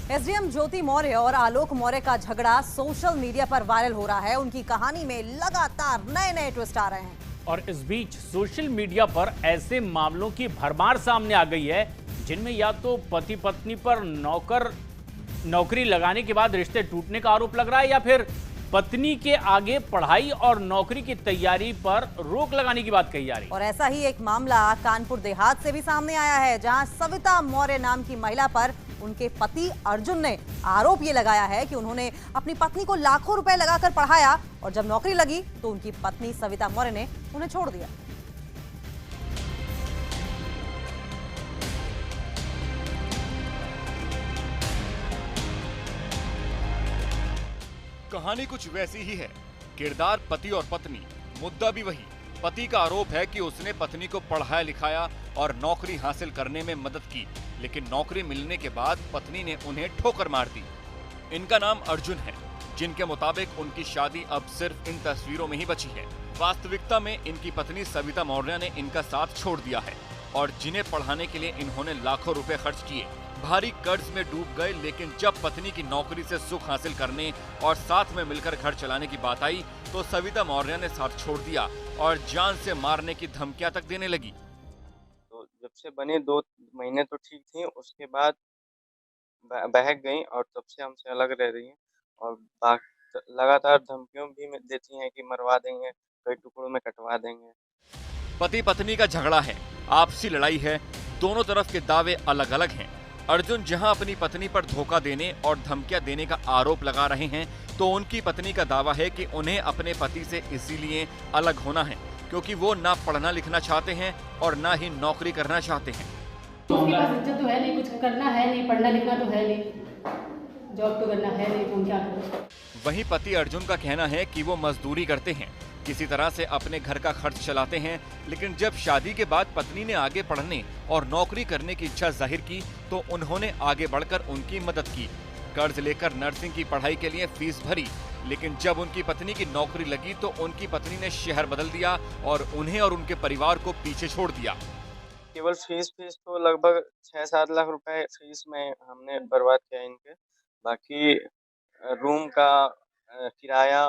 SDM ज्योति मौर्य और आलोक मौर्य का झगड़ा सोशल मीडिया पर वायरल हो रहा है। उनकी कहानी में लगातार नए नए ट्विस्ट आ रहे हैं। और इस बीच सोशल मीडिया पर ऐसे मामलों की भरमार सामने आ गई है जिनमें या तो पति पत्नी पर नौकरी लगाने के बाद रिश्ते टूटने का आरोप लग रहा है या फिर पत्नी के आगे पढ़ाई और नौकरी की तैयारी पर रोक लगाने की बात कही जा रही है। और ऐसा ही एक मामला कानपुर देहात से भी सामने आया है, जहां सविता मौर्य नाम की महिला पर उनके पति अर्जुन ने आरोप ये लगाया है कि उन्होंने अपनी पत्नी को लाखों रुपए लगाकर पढ़ाया और जब नौकरी लगी तो उनकी पत्नी सविता मौर्य ने उन्हें छोड़ दिया। कहानी कुछ वैसी ही है। किरदार पति और पत्नी, मुद्दा भी वही। पति का आरोप है कि उसने पत्नी को पढ़ाया लिखाया और नौकरी हासिल करने में मदद की, लेकिन नौकरी मिलने के बाद पत्नी ने उन्हें ठोकर मार दी। इनका नाम अर्जुन है, जिनके मुताबिक उनकी शादी अब सिर्फ इन तस्वीरों में ही बची है। वास्तविकता में इनकी पत्नी सविता मौर्य ने इनका साथ छोड़ दिया है और जिन्हें पढ़ाने के लिए इन्होंने लाखों रुपए खर्च किए, भारी कर्ज में डूब गए। लेकिन जब पत्नी की नौकरी से सुख हासिल करने और साथ में मिलकर घर चलाने की बात आई तो सविता मौर्य ने साथ छोड़ दिया और जान से मारने की धमकियां तक देने लगी। तो जब से बने 2 महीने तो ठीक थी, उसके बाद बहक गई और तब से हमसे अलग रह रही हैं और लगातार धमकियों भी देती हैं कि मरवा देंगे, कई टुकड़ों में कटवा देंगे। पति पत्नी का झगड़ा है, आपसी लड़ाई है, दोनों तरफ के दावे अलग अलग हैं। अर्जुन जहां अपनी पत्नी पर धोखा देने और धमकियां देने का आरोप लगा रहे हैं, तो उनकी पत्नी का दावा है कि उन्हें अपने पति से इसीलिए अलग होना है क्योंकि वो ना पढ़ना लिखना चाहते हैं और ना ही नौकरी करना चाहते हैं। उसके पास इज्जत तो है नहीं, कुछ करना है नहीं, पढ़ना लिखना तो है नहीं, जॉब तो करना है नहीं, तो हम क्या करें। वहीं पति अर्जुन का कहना है कि वो मजदूरी करते हैं, किसी तरह से अपने घर का खर्च चलाते हैं, लेकिन जब शादी के बाद पत्नी ने आगे पढ़ने और नौकरी करने की इच्छा जाहिर की तो उन्होंने आगे बढ़कर उनकी मदद की। कर्ज लेकर नर्सिंग की पढ़ाई के लिए फीस भरी, लेकिन जब उनकी पत्नी की नौकरी लगी तो उनकी पत्नी ने शहर बदल दिया और उन्हें और उनके परिवार को पीछे छोड़ दिया। केवल फीस तो लगभग 6-7 लाख रुपए फीस में हमने बर्बाद किया इनके। बाकी रूम का किराया,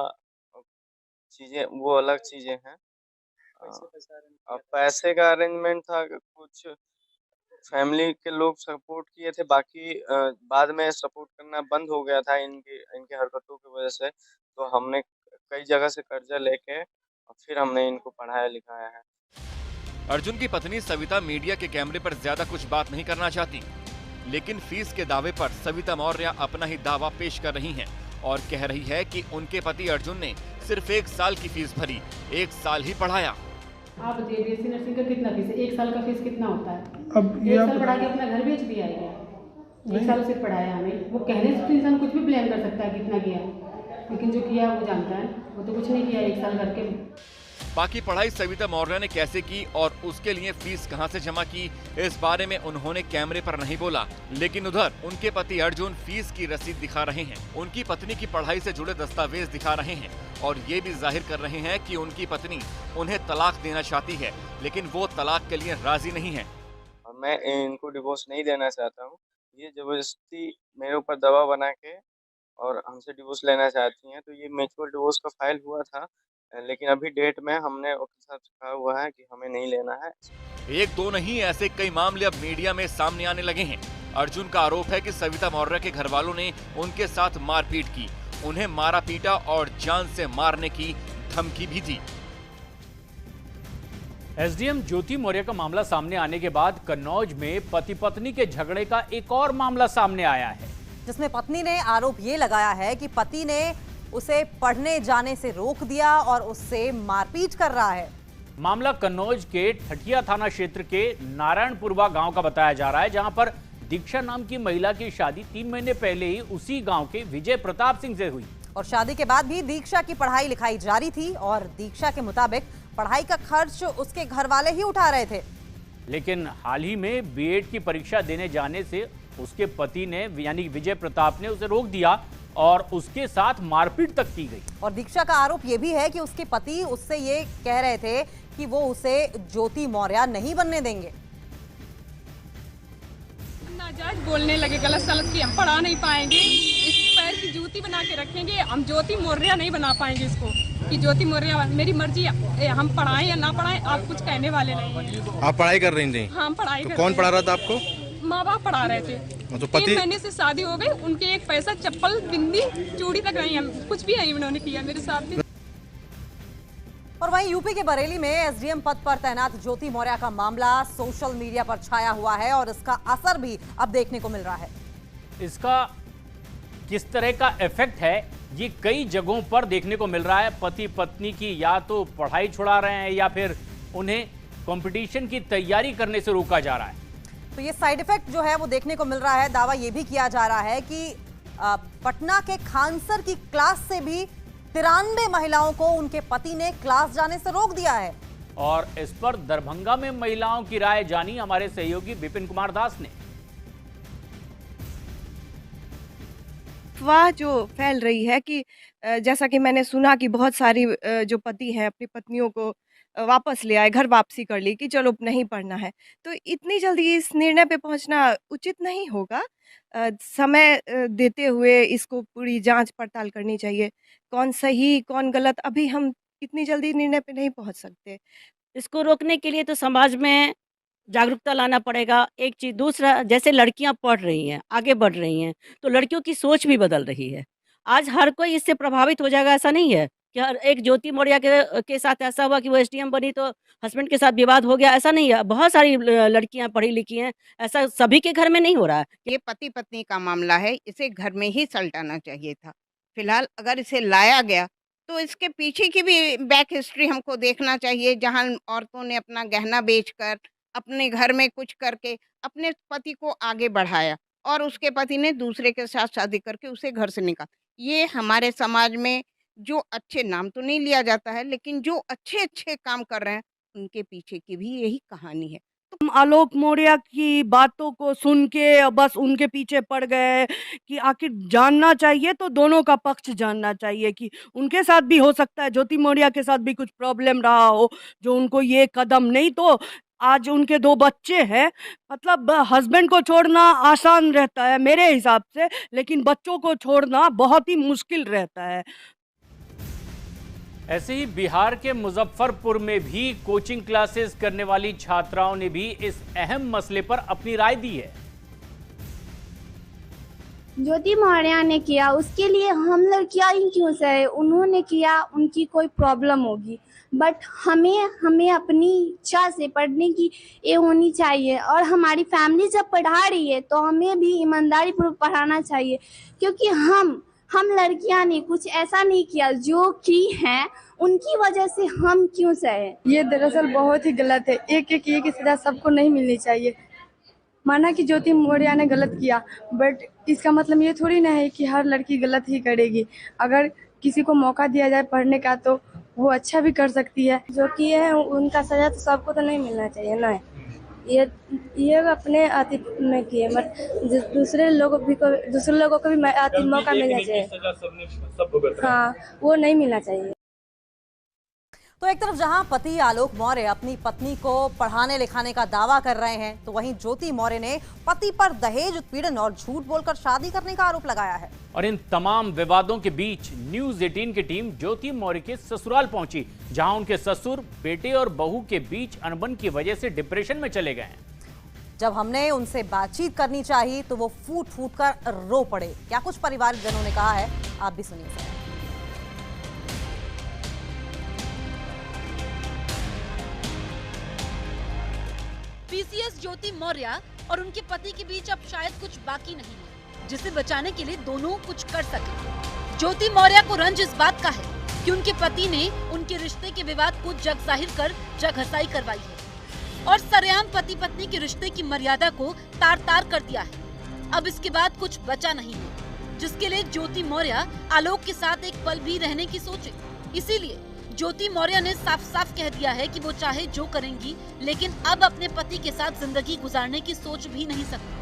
चीजें वो अलग चीजें हैं। पैसे का अरेंजमेंट था, कुछ फैमिली के लोग सपोर्ट किए थे, बाकी बाद में सपोर्ट करना बंद हो गया था इनके हरकतों की वजह से। तो हमने कई जगह से कर्जा लेके और फिर हमने इनको पढ़ाया लिखाया है। अर्जुन की पत्नी सविता मीडिया के कैमरे पर ज्यादा कुछ बात नहीं करना चाहती, लेकिन फीस के दावे पर सविता मौर्य अपना ही दावा पेश कर रही हैं और कह रही है कि उनके पति अर्जुन ने सिर्फ 1 साल की फीस भरी, 1 साल ही पढ़ाया। आप बताइए बीएससी नर्सिंग का कितना फीस है? 1 साल का फीस कितना होता है? अब 1 साल पढ़ा के अपना घर बेच दिया है क्या? 1 साल सिर्फ पढ़ाया हमें। वो कहने से तो इंसान कुछ भी ब्लेम कर सकता है कितना किया, लेकिन जो किया वो जानता है। वो तो कुछ नहीं किया 1 साल करके। बाकी पढ़ाई सविता मौर्य ने कैसे की और उसके लिए फीस कहां से जमा की, इस बारे में उन्होंने कैमरे पर नहीं बोला। लेकिन उधर उनके पति अर्जुन फीस की रसीद दिखा रहे हैं, उनकी पत्नी की पढ़ाई से जुड़े दस्तावेज दिखा रहे हैं और ये भी जाहिर कर रहे हैं कि उनकी पत्नी उन्हें तलाक देना चाहती है, लेकिन वो तलाक के लिए राजी नहीं है। मैं इनको डिवोर्स नहीं देना चाहता हूँ। ये जबरदस्ती मेरे ऊपर दबाव बना के और हमसे डिवोर्स लेना चाहती हैं। तो ये म्यूचुअल डिवोर्स का फाइल हुआ था, लेकिन अभी डेट में हमने वकील साहब से कहा हुआ है कि हमें नहीं लेना है। 1-2 नहीं, ऐसे कई मामले अब मीडिया में सामने आने लगे हैं। अर्जुन का आरोप है कि सविता मौर्य के घर वालों ने उनके साथ मारपीट की, उन्हें मारा पीटा और जान से मारने की धमकी भी दी। एसडीएम ज्योति मौर्य का मामला सामने आने के बाद कन्नौज में पति पत्नी के झगड़े का एक और मामला सामने आया है, जिसमें पत्नी ने आरोप ये लगाया है कि पति ने उसे पढ़ने जाने से रोक दिया और उससे मारपीट कर रहा है। मामला कन्नौज के ठठिया थाना क्षेत्र के नारायणपुरवा गांव का बताया जा रहा है, जहां पर दीक्षा नाम की महिला की शादी 3 महीने पहले ही उसी गांव के विजय प्रताप सिंह से हुई और शादी के बाद भी दीक्षा की पढ़ाई लिखाई जारी थी और दीक्षा के मुताबिक पढ़ाई का खर्च उसके घर वाले ही उठा रहे थे। लेकिन हाल ही में बीएड की परीक्षा देने जाने से उसके पति ने यानी विजय प्रताप ने उसे रोक दिया और उसके साथ मारपीट तक की गई। और दीक्षा का आरोप यह भी है कि उसके पति उससे ये कह रहे थे कि वो उसे ज्योति मौर्य नहीं बनने देंगे। जज बोलने लगे गलत सलत की हम पढ़ा नहीं पाएंगे, इस पैर की जूती बना के रखेंगे, हम ज्योति मौर्य नहीं बना पाएंगे इसको कि ज्योति मौर्य मेरी मर्जी, हम पढ़ाएं या ना पढ़ाएं आप कुछ कहने वाले नहीं। आप पढ़ाई कर रही थी? हाँ पढ़ाई कर। कौन पढ़ा रहा था आपको? माँ बाप पढ़ा रहे थे। तो 3 महीने से शादी हो गई, उनके एक पैसा चप्पल बिंदी चूड़ी तक नहीं, कुछ भी नहीं उन्होंने किया मेरे साथ में। और वहीं यूपी के बरेली में एसडीएम पद पर तैनात ज्योति मौर्य का मामला सोशल मीडिया पर छाया हुआ है और इसका असर भी अब देखने को मिल रहा है। इसका किस तरह का इफेक्ट है ये कई जगहों पर देखने को मिल रहा है। पति पत्नी की या तो पढ़ाई छुड़ा रहे हैं या फिर उन्हें कंपटीशन की तैयारी करने से रोका जा रहा है। तो ये साइड इफेक्ट जो है वो देखने को मिल रहा है। दावा ये भी किया जा रहा है कि पटना के खानसर की क्लास से भी 93 महिलाओं को उनके पति ने क्लास जाने से रोक दिया है। और इस पर दरभंगा में महिलाओं की राय जानी हमारे सहयोगी विपिन कुमार दास ने। अफवाह जो फैल रही है कि जैसा कि मैंने सुना कि बहुत सारी जो पति हैं अपनी पत्नियों को वापस ले आए, घर वापसी कर ली कि चलो नहीं पढ़ना है, तो इतनी जल्दी इस निर्णय पे पहुंचना उचित नहीं होगा। समय देते हुए इसको पूरी जांच पड़ताल करनी चाहिए, कौन सही कौन गलत, अभी हम इतनी जल्दी निर्णय पे नहीं पहुंच सकते। इसको रोकने के लिए तो समाज में जागरूकता लाना पड़ेगा, एक चीज़। दूसरा, जैसे लड़कियां पढ़ रही हैं, आगे बढ़ रही हैं, तो लड़कियों की सोच भी बदल रही है। आज हर कोई इससे प्रभावित हो जाएगा ऐसा नहीं है कि हर एक ज्योति मौर्य के साथ ऐसा हुआ कि वो एसडीएम बनी तो हस्बैंड के साथ विवाद हो गया, ऐसा नहीं है। बहुत सारी लड़कियां पढ़ी लिखी हैं, ऐसा सभी के घर में नहीं हो रहा है। ये पति पत्नी का मामला है, इसे घर में ही सलटाना चाहिए था। फिलहाल अगर इसे लाया गया तो इसके पीछे की भी बैक हिस्ट्री हमको देखना चाहिए, जहां औरतों ने अपना गहना बेचकर अपने घर में कुछ करके अपने पति को आगे बढ़ाया और उसके पति ने दूसरे के साथ शादी करके उसे घर से निकाला। ये हमारे समाज में जो अच्छे नाम तो नहीं लिया जाता है, लेकिन जो अच्छे काम कर रहे हैं उनके पीछे की भी यही कहानी है। आलोक मौर्य की बातों को सुन के बस उनके पीछे पड़ गए कि आखिर जानना चाहिए तो दोनों का पक्ष जानना चाहिए कि उनके साथ भी हो सकता है, ज्योति मौर्य के साथ भी कुछ प्रॉब्लम रहा हो जो उनको ये कदम, नहीं तो आज उनके 2 बच्चे हैं, मतलब हस्बैंड को छोड़ना आसान रहता है मेरे हिसाब से, लेकिन बच्चों को छोड़ना बहुत ही मुश्किल रहता है। ऐसे ही बिहार के मुजफ्फरपुर में भी कोचिंग क्लासेस करने वाली छात्राओं ने भी इस अहम मसले पर अपनी राय दी है। ज्योति मौर्य ने किया, उसके लिए हम लड़कियां ही क्यों सहे? उन्होंने किया, उनकी कोई प्रॉब्लम होगी, बट हमें अपनी इच्छा से पढ़ने की ये होनी चाहिए। और हमारी फैमिली जब पढ़ा रही है तो हमें भी ईमानदारी पूर्वक पढ़ाना चाहिए, क्योंकि हम लड़कियां ने कुछ ऐसा नहीं किया जो की हैं, उनकी वजह से हम क्यों सहे? ये दरअसल बहुत ही गलत है। एक की सजा सबको नहीं मिलनी चाहिए। माना कि ज्योति मौर्य ने गलत किया, बट इसका मतलब ये थोड़ी ना है कि हर लड़की गलत ही करेगी। अगर किसी को मौका दिया जाए पढ़ने का तो वो अच्छा भी कर सकती है। जो किए हैं उनका सजा तो सबको तो नहीं मिलना चाहिए ना। ये अपने अति में किए, मत दूसरे लोगों को भी मौका मिलना चाहिए। हाँ, वो नहीं मिलना चाहिए। तो एक तरफ जहां पति आलोक मौर्य अपनी पत्नी को पढ़ाने लिखाने का दावा कर रहे हैं, तो वहीं ज्योति मौर्य ने पति पर दहेज उत्पीड़न और झूठ बोलकर शादी करने का आरोप लगाया है। और इन तमाम विवादों के बीच न्यूज़ 18 की टीम ज्योति मौर्य के ससुराल पहुंची, जहां उनके ससुर बेटे और बहू के बीच अनबन की वजह से डिप्रेशन में चले गए हैं। जब हमने उनसे बातचीत करनी चाहिए तो वो फूट फूट कर रो पड़े। क्या कुछ परिवारजनों ने कहा है, आप भी सुनिए। पीसीएस ज्योति मौर्य और उनके पति के बीच अब शायद कुछ बाकी नहीं है, जिसे बचाने के लिए दोनों कुछ कर सके। ज्योति मौर्य को रंज इस बात का है कि उनके पति ने उनके रिश्ते के विवाद को जग जाहिर कर जगहसाई करवाई है और सरेआम पति पत्नी के रिश्ते की मर्यादा को तार तार कर दिया है। अब इसके बाद कुछ बचा नहीं है, जिसके लिए ज्योति मौर्य आलोक के साथ एक पल भी रहने की सोचे। इसीलिए ज्योति मौर्य ने साफ साफ कह दिया है कि वो चाहे जो करेंगी, लेकिन अब अपने पति के साथ जिंदगी गुजारने की सोच भी नहीं सकती।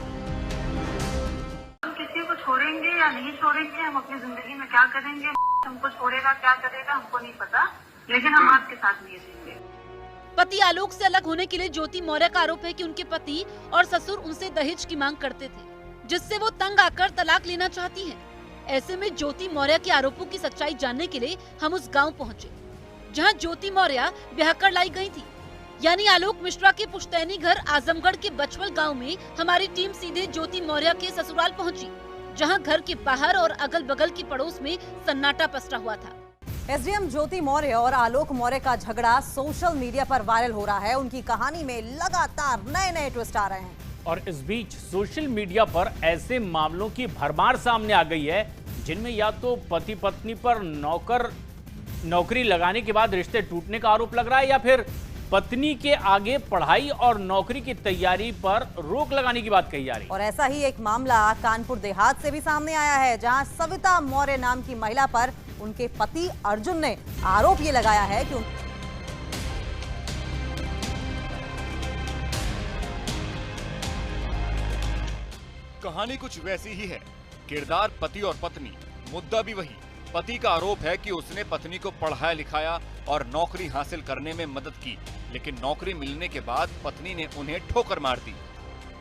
हम किसी को छोड़ेंगे या नहीं छोड़ेंगे, हम अपनी जिंदगी में क्या करेंगे, हमको छोड़ेगा क्या करेगा हमको नहीं पता, लेकिन हम आपके साथ नहीं रहेंगे। पति आलोक से अलग होने के लिए ज्योति मौर्य का आरोप है कि उनके पति और ससुर उनसे दहेज की मांग करते थे। जिससे वो तंग आकर तलाक लेना चाहती हैं। ऐसे में ज्योति मौर्य के आरोपों की सच्चाई जानने के लिए हम उस गांव पहुंचे जहां ज्योति मौर्य ब्याह कर लाई गई थी, यानी आलोक मिश्रा के पुश्तैनी घर आजमगढ़ के बचवल गांव में हमारी टीम सीधे ज्योति मौर्य के ससुराल पहुंची, जहां घर के बाहर और अगल बगल की पड़ोस में सन्नाटा पसरा हुआ था। एसडीएम ज्योति मौर्य और आलोक मौर्य का झगड़ा सोशल मीडिया पर वायरल हो रहा है। उनकी कहानी में लगातार नए ट्विस्ट आ रहे हैं। और इस बीच सोशल मीडिया पर ऐसे मामलों की भरमार सामने आ गई है जिनमें या तो पति पत्नी पर नौकरी लगाने के बाद रिश्ते टूटने का आरोप लग रहा है, या फिर पत्नी के आगे पढ़ाई और नौकरी की तैयारी पर रोक लगाने की बात कही जा रही है। और ऐसा ही एक मामला कानपुर देहात से भी सामने आया है, जहां सविता मौर्य नाम की महिला पर उनके पति अर्जुन ने आरोप ये लगाया है कि कहानी कुछ वैसी ही है। किरदार पति और पत्नी, मुद्दा भी वही। पति का आरोप है कि उसने पत्नी को पढ़ाया लिखाया और नौकरी हासिल करने में मदद की, लेकिन नौकरी मिलने के बाद पत्नी ने उन्हें ठोकर मार दी।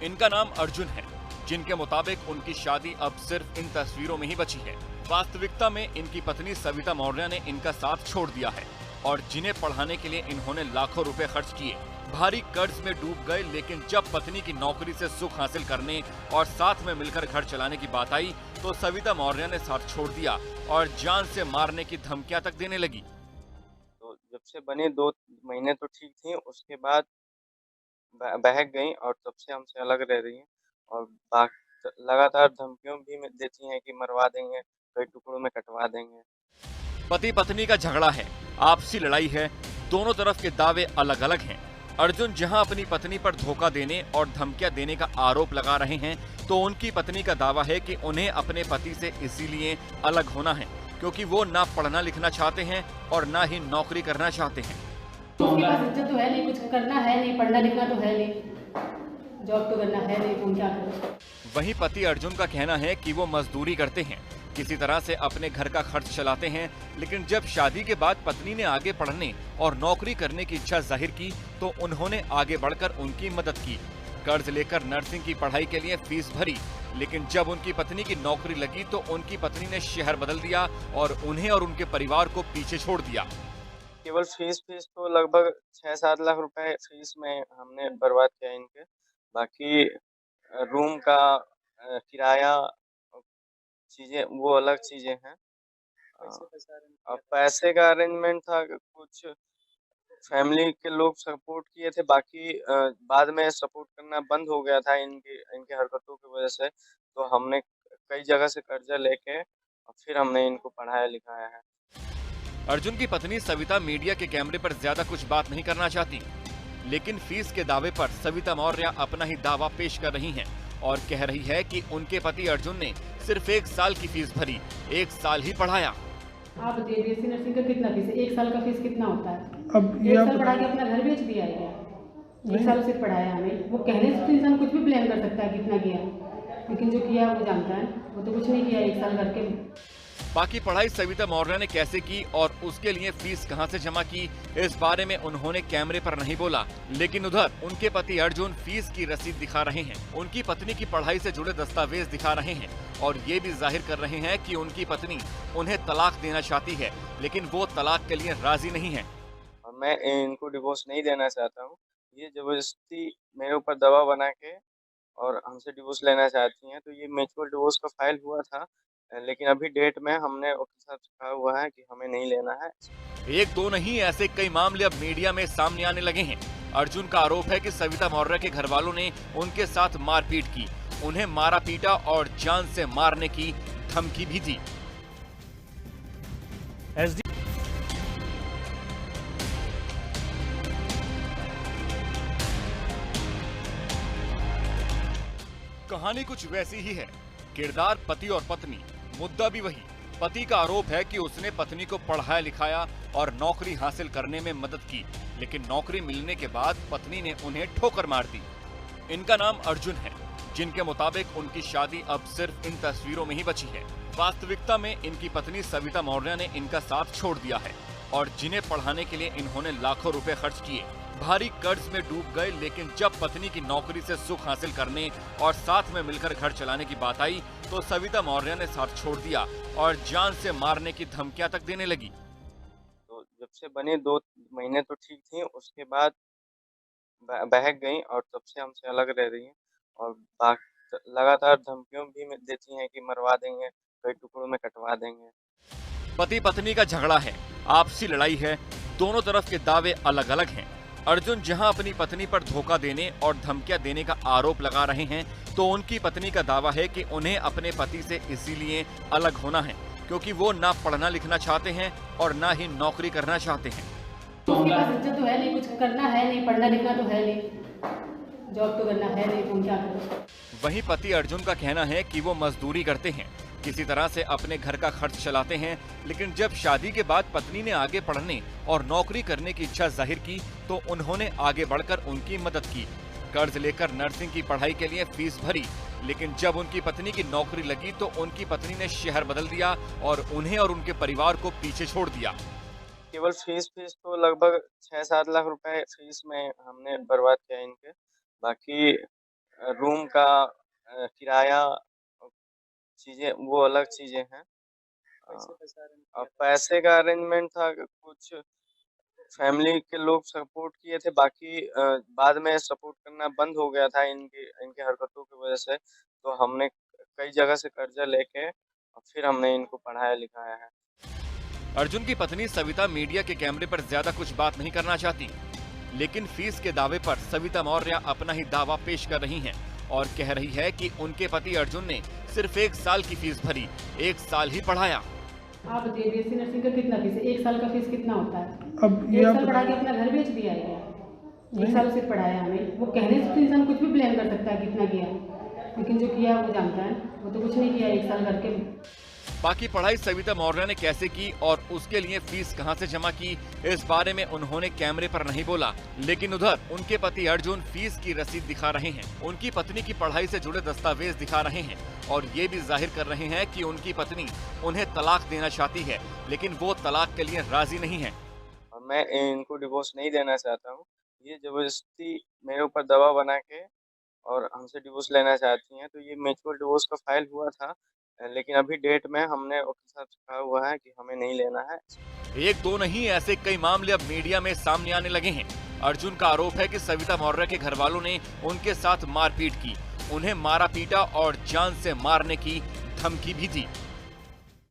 इनका नाम अर्जुन है, जिनके मुताबिक उनकी शादी अब सिर्फ इन तस्वीरों में ही बची है। वास्तविकता में इनकी पत्नी सविता मौर्य ने इनका साथ छोड़ दिया है और जिन्हें पढ़ाने के लिए इन्होंने लाखों रुपए खर्च किए, भारी कर्ज में डूब गए। लेकिन जब पत्नी की नौकरी से सुख हासिल करने और साथ में मिलकर घर चलाने की बात आई तो सविता मौर्य ने साथ छोड़ दिया और जान से मारने की धमकियां तक देने लगी। तो जब से बने 2 महीने तो ठीक थी, उसके बाद बहक गई और तब से हमसे अलग रह रही हैं और लगातार धमकियों भी देती हैं कि मरवा देंगे, कई टुकड़ों में कटवा देंगे। पति पत्नी का झगड़ा है, आपसी लड़ाई है, दोनों तरफ के दावे अलग अलग हैं। अर्जुन जहां अपनी पत्नी पर धोखा देने और धमकियां देने का आरोप लगा रहे हैं, तो उनकी पत्नी का दावा है कि उन्हें अपने पति से इसीलिए अलग होना है क्योंकि वो ना पढ़ना लिखना चाहते हैं और ना ही नौकरी करना चाहते हैं। उसके पास इज्जत तो है नहीं, कुछ करना है नहीं, पढ़ना लिखना तो है नहीं, जॉब तो करना है नहीं, तो क्या करें। वहीं पति अर्जुन का कहना है कि वो मजदूरी करते हैं, किसी तरह से अपने घर का खर्च चलाते हैं, लेकिन जब शादी के बाद पत्नी ने आगे पढ़ने और नौकरी करने की इच्छा जाहिर की तो उन्होंने आगे बढ़कर उनकी मदद की। कर्ज लेकर नर्सिंग की पढ़ाई के लिए फीस भरी, लेकिन जब उनकी पत्नी की नौकरी लगी तो उनकी पत्नी ने शहर बदल दिया और उन्हें और उनके परिवार को पीछे छोड़ दिया। केवल फीस तो लगभग 6-7 लाख रुपए फीस में हमने बर्बाद किया इनके। बाकी रूम का किराया, चीजें वो अलग चीजें हैं। अब पैसे का अरेंजमेंट था, कुछ फैमिली के लोग सपोर्ट किए थे, बाकी बाद में सपोर्ट करना बंद हो गया था इनके हरकतों की वजह से। तो हमने कई जगह से कर्जा लेके और फिर हमने इनको पढ़ाया लिखाया है। अर्जुन की पत्नी सविता मीडिया के कैमरे पर ज्यादा कुछ बात नहीं करना चाहती, लेकिन फीस के दावे पर सविता मौर्य अपना ही दावा पेश कर रही हैं और कह रही है कि उनके पति अर्जुन ने सिर्फ 1 साल की फीस भरी, 1 साल ही पढ़ाया। आप बताइए बीएससी नर्सिंग का कितना फीस है? 1 साल का फीस कितना होता है? अब 1 साल पढ़ा के अपना घर बेच दिया है क्या? 1 साल सिर्फ पढ़ाया हमें। वो कहने से तो इंसान कुछ भी ब्लेम कर सकता है कितना किया, लेकिन जो किया वो जानता है। वो तो कुछ नहीं किया 1 साल करके। बाकी पढ़ाई सविता मौर्य ने कैसे की और उसके लिए फीस कहां से जमा की, इस बारे में उन्होंने कैमरे पर नहीं बोला। लेकिन उधर उनके पति अर्जुन फीस की रसीद दिखा रहे हैं, उनकी पत्नी की पढ़ाई से जुड़े दस्तावेज दिखा रहे हैं और ये भी जाहिर कर रहे हैं कि उनकी पत्नी उन्हें तलाक देना चाहती है, लेकिन वो तलाक के लिए राजी नहीं है। मैं इनको डिवोर्स नहीं देना चाहता हूँ। ये जबरदस्ती मेरे ऊपर दबाव बना के और हमसे डिवोर्स लेना चाहती हैं। तो ये म्यूचुअल डिवोर्स का फाइल हुआ था, लेकिन अभी डेट में हमने वकील साहब से कहा हुआ है कि हमें नहीं लेना है। 1-2 नहीं, ऐसे कई मामले अब मीडिया में सामने आने लगे हैं। अर्जुन का आरोप है कि सविता मौर्य के घर वालों ने उनके साथ मारपीट की, उन्हें मारा पीटा और जान से मारने की धमकी भी दी। कहानी कुछ वैसी ही है। किरदार पति और पत्नी, मुद्दा भी वही। पति का आरोप है कि उसने पत्नी को पढ़ाया लिखाया और नौकरी हासिल करने में मदद की, लेकिन नौकरी मिलने के बाद पत्नी ने उन्हें ठोकर मार दी। इनका नाम अर्जुन है, जिनके मुताबिक उनकी शादी अब सिर्फ इन तस्वीरों में ही बची है। वास्तविकता में इनकी पत्नी सविता मौर्य ने इनका साथ छोड़ दिया है और जिन्हें पढ़ाने के लिए इन्होंने लाखों रुपए खर्च किए, भारी कर्ज में डूब गए, लेकिन जब पत्नी की नौकरी से सुख हासिल करने और साथ में मिलकर घर चलाने की बात आई तो सविता मौर्य ने साथ छोड़ दिया और जान से मारने की धमकियां तक देने लगी। तो जब से बने 2 महीने तो ठीक थी, उसके बाद बहक गई और तब से हमसे अलग रह रही हैं और लगातार धमकियों भी देती हैं कि मरवा देंगे, कई टुकड़ों में कटवा देंगे। पति पत्नी का झगड़ा है, आपसी लड़ाई है, दोनों तरफ के दावे अलग अलग हैं। अर्जुन जहां अपनी पत्नी पर धोखा देने और धमकियां देने का आरोप लगा रहे हैं, तो उनकी पत्नी का दावा है कि उन्हें अपने पति से इसीलिए अलग होना है क्योंकि वो ना पढ़ना लिखना चाहते हैं और ना ही नौकरी करना चाहते हैं। उसके पास इज्जत तो है नहीं, कुछ करना है नहीं, पढ़ना लिखना तो है नहीं, जॉब तो करना है नहीं, तो हम क्या करें। वहीं पति अर्जुन का कहना है कि वो मजदूरी करते हैं, किसी तरह से अपने घर का खर्च चलाते हैं, लेकिन जब शादी के बाद पत्नी ने आगे पढ़ने और नौकरी करने की इच्छा जाहिर की तो उन्होंने आगे बढ़कर उनकी मदद की। कर्ज लेकर नर्सिंग की पढ़ाई के लिए फीस भरी, लेकिन जब उनकी पत्नी की नौकरी लगी तो उनकी पत्नी ने शहर बदल दिया और उन्हें और उनके परिवार को पीछे छोड़ दिया। केवल फीस तो लगभग 6-7 लाख रुपए फीस में हमने बर्बाद किया इनके। बाकी रूम का किराया, चीजें वो अलग चीजें हैं। पैसे का अरेंजमेंट था, कुछ फैमिली के लोग सपोर्ट किए थे, बाकी बाद में सपोर्ट करना बंद हो गया था इनके हरकतों की वजह से। तो हमने कई जगह से कर्जा लेके और फिर हमने इनको पढ़ाया लिखाया है। अर्जुन की पत्नी सविता मीडिया के कैमरे पर ज्यादा कुछ बात नहीं करना चाहती, लेकिन फीस के दावे पर सविता मौर्य अपना ही दावा पेश कर रही हैं और कह रही है कि उनके पति अर्जुन ने सिर्फ 1 साल की फीस भरी, 1 साल ही पढ़ाया। आप बताइए बीएससी नर्सिंग का कितना फीस है? 1 साल का फीस कितना होता है? अब 1 साल पढ़ा के अपना घर बेच दिया है क्या? 1 साल सिर्फ पढ़ाया हमें। वो कहने से तो इंसान कुछ भी ब्लेम कर सकता है कितना किया, लेकिन जो किया वो जानता है। वो तो कुछ नहीं किया 1 साल करके। बाकी पढ़ाई सविता मौर्य ने कैसे की और उसके लिए फीस कहां से जमा की, इस बारे में उन्होंने कैमरे पर नहीं बोला, लेकिन उधर उनके पति अर्जुन फीस की रसीद दिखा रहे हैं, उनकी पत्नी की पढ़ाई से जुड़े दस्तावेज दिखा रहे हैं और ये भी जाहिर कर रहे हैं कि उनकी पत्नी उन्हें तलाक देना चाहती है, लेकिन वो तलाक के लिए राजी नहीं है। मैं इनको डिवोर्स नहीं देना चाहता हूँ। ये जबरदस्ती मेरे ऊपर दबाव बना के और हमसे डिवोर्स लेना चाहती हैं। तो ये म्यूचुअल डिवोर्स का फाइल हुआ था, लेकिन अभी डेट में हमने वकील साहब से कहा हुआ है कि हमें नहीं लेना है। 1-2 नहीं, ऐसे कई मामले अब मीडिया में सामने आने लगे हैं। अर्जुन का आरोप है कि सविता मौर्य के घर वालों ने उनके साथ मारपीट की, उन्हें मारा पीटा और जान से मारने की धमकी भी दी।